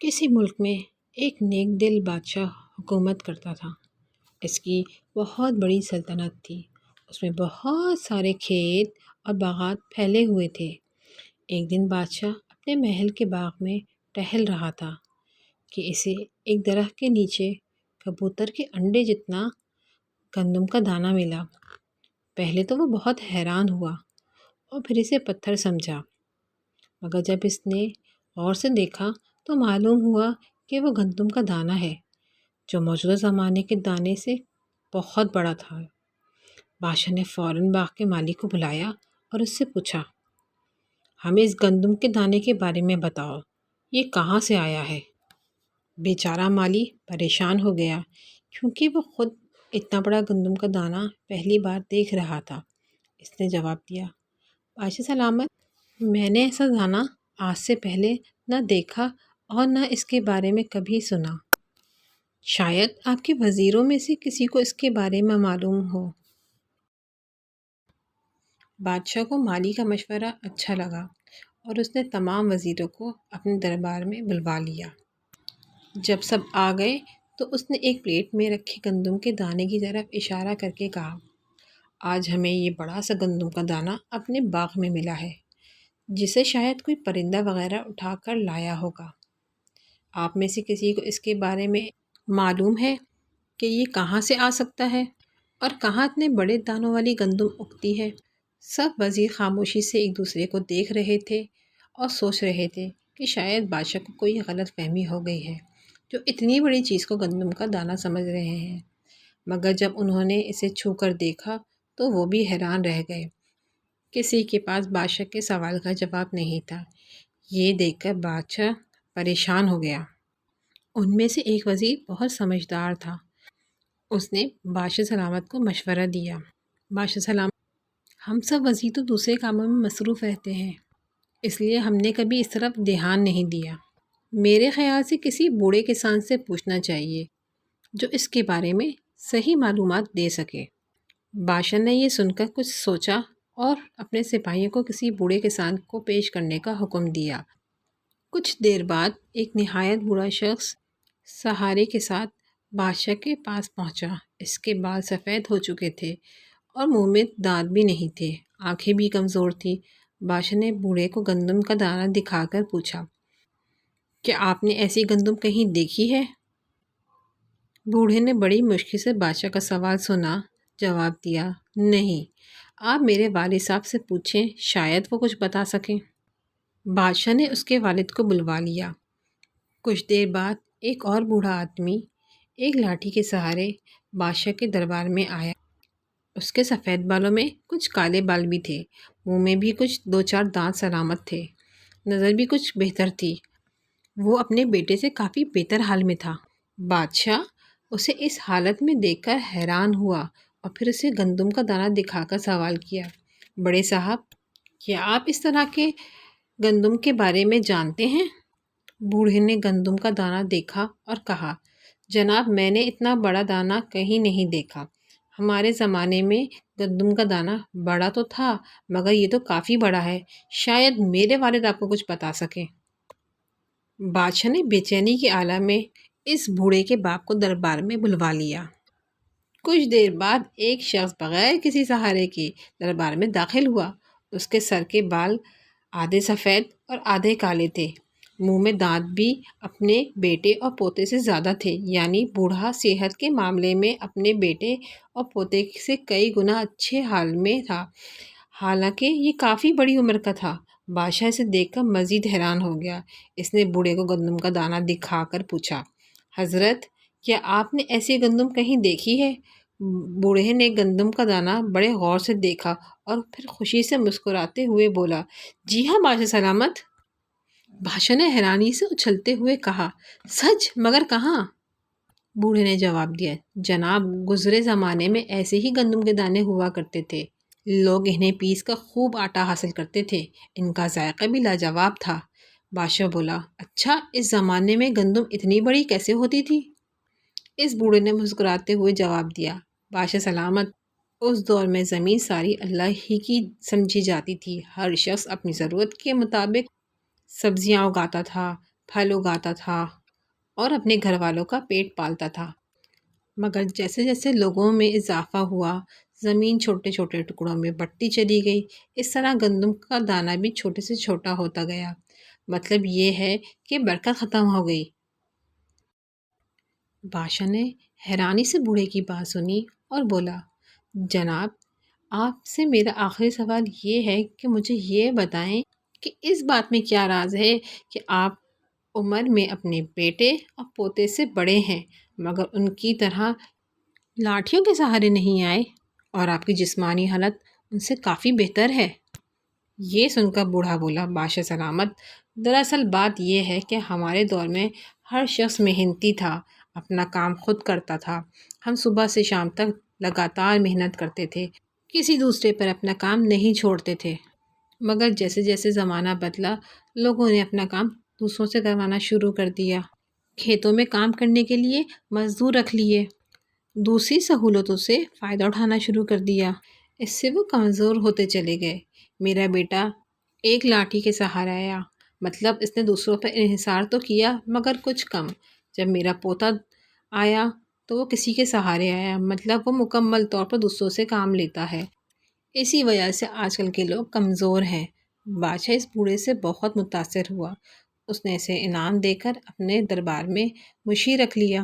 کسی ملک میں ایک نیک دل بادشاہ حکومت کرتا تھا۔ اس کی بہت بڑی سلطنت تھی۔ اس میں بہت سارے کھیت اور باغات پھیلے ہوئے تھے۔ ایک دن بادشاہ اپنے محل کے باغ میں ٹہل رہا تھا کہ اسے ایک درخت کے نیچے کبوتر کے انڈے جتنا گندم کا دانہ ملا۔ پہلے تو وہ بہت حیران ہوا اور پھر اسے پتھر سمجھا، مگر جب اس نے غور سے دیکھا تو معلوم ہوا کہ وہ گندم کا دانہ ہے، جو موجودہ زمانے کے دانے سے بہت بڑا تھا۔ بادشاہ نے فوراً باغ کے مالی کو بلایا اور اس سے پوچھا، ہمیں اس گندم کے دانے کے بارے میں بتاؤ، یہ کہاں سے آیا ہے؟ بیچارہ مالی پریشان ہو گیا کیونکہ وہ خود اتنا بڑا گندم کا دانہ پہلی بار دیکھ رہا تھا۔ اس نے جواب دیا، بادشاہ سلامت، میں نے ایسا دانہ آج سے پہلے نہ دیکھا اور نہ اس کے بارے میں کبھی سنا۔ شاید آپ کے وزیروں میں سے کسی کو اس کے بارے میں معلوم ہو۔ بادشاہ کو مالی کا مشورہ اچھا لگا اور اس نے تمام وزیروں کو اپنے دربار میں بلوا لیا۔ جب سب آ گئے تو اس نے ایک پلیٹ میں رکھے گندم کے دانے کی طرف اشارہ کر کے کہا، آج ہمیں یہ بڑا سا گندم کا دانہ اپنے باغ میں ملا ہے، جسے شاید کوئی پرندہ وغیرہ اٹھا کر لایا ہوگا۔ آپ میں سے کسی کو اس کے بارے میں معلوم ہے کہ یہ کہاں سے آ سکتا ہے اور کہاں اتنے بڑے دانوں والی گندم اگتی ہے؟ سب وزیر خاموشی سے ایک دوسرے کو دیکھ رہے تھے اور سوچ رہے تھے کہ شاید بادشاہ کو کوئی غلط فہمی ہو گئی ہے، جو اتنی بڑی چیز کو گندم کا دانہ سمجھ رہے ہیں۔ مگر جب انہوں نے اسے چھو کر دیکھا تو وہ بھی حیران رہ گئے۔ کسی کے پاس بادشاہ کے سوال کا جواب نہیں تھا۔ یہ دیکھ کر بادشاہ پریشان ہو گیا۔ ان میں سے ایک وزیر بہت سمجھدار تھا۔ اس نے بادشاہ سلامت کو مشورہ دیا، بادشاہ سلامت، ہم سب وزیر تو دوسرے کاموں میں مصروف رہتے ہیں، اس لیے ہم نے کبھی اس طرف دھیان نہیں دیا۔ میرے خیال سے کسی بوڑھے کسان سے پوچھنا چاہیے جو اس کے بارے میں صحیح معلومات دے سکے۔ بادشاہ نے یہ سن کر کچھ سوچا اور اپنے سپاہیوں کو کسی بوڑھے کسان کو پیش کرنے کا حکم دیا۔ کچھ دیر بعد ایک نہایت بوڑھا شخص سہارے کے ساتھ بادشاہ کے پاس پہنچا۔ اس کے بال سفید ہو چکے تھے اور منہ میں دانت بھی نہیں تھے، آنکھیں بھی کمزور تھیں۔ بادشاہ نے بوڑھے کو گندم کا دانہ دکھا کر پوچھا، کیا آپ نے ایسی گندم کہیں دیکھی ہے؟ بوڑھے نے بڑی مشکل سے بادشاہ کا سوال سنا، جواب دیا، نہیں، آپ میرے والد صاحب سے پوچھیں، شاید وہ کچھ بتا سکیں۔ بادشاہ نے اس کے والد کو بلوا لیا۔ کچھ دیر بعد ایک اور بوڑھا آدمی ایک لاٹھی کے سہارے بادشاہ کے دربار میں آیا۔ اس کے سفید بالوں میں کچھ کالے بال بھی تھے، منہ میں بھی کچھ دو چار دانت سلامت تھے، نظر بھی کچھ بہتر تھی۔ وہ اپنے بیٹے سے کافی بہتر حال میں تھا۔ بادشاہ اسے اس حالت میں دیکھ کر حیران ہوا اور پھر اسے گندم کا دانہ دکھا کر سوال کیا، بڑے صاحب، کیا آپ اس طرح کے گندم کے بارے میں جانتے ہیں؟ بوڑھے نے گندم کا دانہ دیکھا اور کہا، جناب، میں نے اتنا بڑا دانہ کہیں نہیں دیکھا۔ ہمارے زمانے میں گندم کا دانہ بڑا تو تھا، مگر یہ تو کافی بڑا ہے، شاید میرے والد آپ کو کچھ بتا سکیں۔ بادشاہ نے بے چینی کے عالم میں اس بوڑھے کے باپ کو دربار میں بلوا لیا۔ کچھ دیر بعد ایک شخص بغیر کسی سہارے کے دربار میں داخل ہوا۔ اس کے سر کے بال آدھے سفید اور آدھے کالے تھے، منہ میں دانت بھی اپنے بیٹے اور پوتے سے زیادہ تھے، یعنی بوڑھا صحت کے معاملے میں اپنے بیٹے اور پوتے سے کئی گنا اچھے حال میں تھا، حالانکہ یہ کافی بڑی عمر کا تھا۔ بادشاہ اسے دیکھ کر مزید حیران ہو گیا۔ اس نے بوڑھے کو گندم کا دانہ دکھا کر پوچھا، حضرت، کیا آپ نے ایسی گندم کہیں دیکھی ہے؟ بوڑھے نے گندم کا دانہ بڑے غور سے دیکھا اور پھر خوشی سے مسکراتے ہوئے بولا، جی ہاں بادشاہ سلامت۔ بادشاہ نے حیرانی سے اچھلتے ہوئے کہا، سچ؟ مگر کہاں؟ بوڑھے نے جواب دیا، جناب، گزرے زمانے میں ایسے ہی گندم کے دانے ہوا کرتے تھے، لوگ انہیں پیس کر خوب آٹا حاصل کرتے تھے، ان کا ذائقہ بھی لاجواب تھا۔ بادشاہ بولا، اچھا، اس زمانے میں گندم اتنی بڑی کیسے ہوتی تھی؟ اس بوڑھے نے مسکراتے ہوئے جواب دیا، بادشاہ سلامت، اس دور میں زمین ساری اللہ ہی کی سمجھی جاتی تھی، ہر شخص اپنی ضرورت کے مطابق سبزیاں اگاتا تھا، پھل اگاتا تھا اور اپنے گھر والوں کا پیٹ پالتا تھا۔ مگر جیسے جیسے لوگوں میں اضافہ ہوا، زمین چھوٹے چھوٹے ٹکڑوں میں بٹتی چلی گئی۔ اس طرح گندم کا دانہ بھی چھوٹے سے چھوٹا ہوتا گیا۔ مطلب یہ ہے کہ برکت ختم ہو گئی۔ بادشاہ نے حیرانی سے بوڑھے کی بات سنی اور بولا، جناب، آپ سے میرا آخری سوال یہ ہے کہ مجھے یہ بتائیں کہ اس بات میں کیا راز ہے کہ آپ عمر میں اپنے بیٹے اور پوتے سے بڑے ہیں مگر ان کی طرح لاٹھیوں کے سہارے نہیں آئے، اور آپ کی جسمانی حالت ان سے کافی بہتر ہے۔ یہ سن کر بوڑھا بولا، بادشاہ سلامت، دراصل بات یہ ہے کہ ہمارے دور میں ہر شخص محنتی تھا، اپنا کام خود کرتا تھا۔ ہم صبح سے شام تک لگاتار محنت کرتے تھے، کسی دوسرے پر اپنا کام نہیں چھوڑتے تھے۔ مگر جیسے جیسے زمانہ بدلا، لوگوں نے اپنا کام دوسروں سے کروانا شروع کر دیا۔ کھیتوں میں کام کرنے کے لیے مزدور رکھ لیے، دوسری سہولتوں سے فائدہ اٹھانا شروع کر دیا۔ اس سے وہ کمزور ہوتے چلے گئے۔ میرا بیٹا ایک لاٹھی کے سہارے آیا، مطلب اس نے دوسروں پر انحصار تو کیا مگر کچھ کم۔ جب میرا پوتا آیا تو وہ کسی کے سہارے آیا، مطلب وہ مکمل طور پر دوسروں سے کام لیتا ہے۔ اسی وجہ سے آج کل کے لوگ کمزور ہیں۔ بادشاہ اس بوڑھے سے بہت متاثر ہوا۔ اس نے اسے انعام دے کر اپنے دربار میں مشیر رکھ لیا۔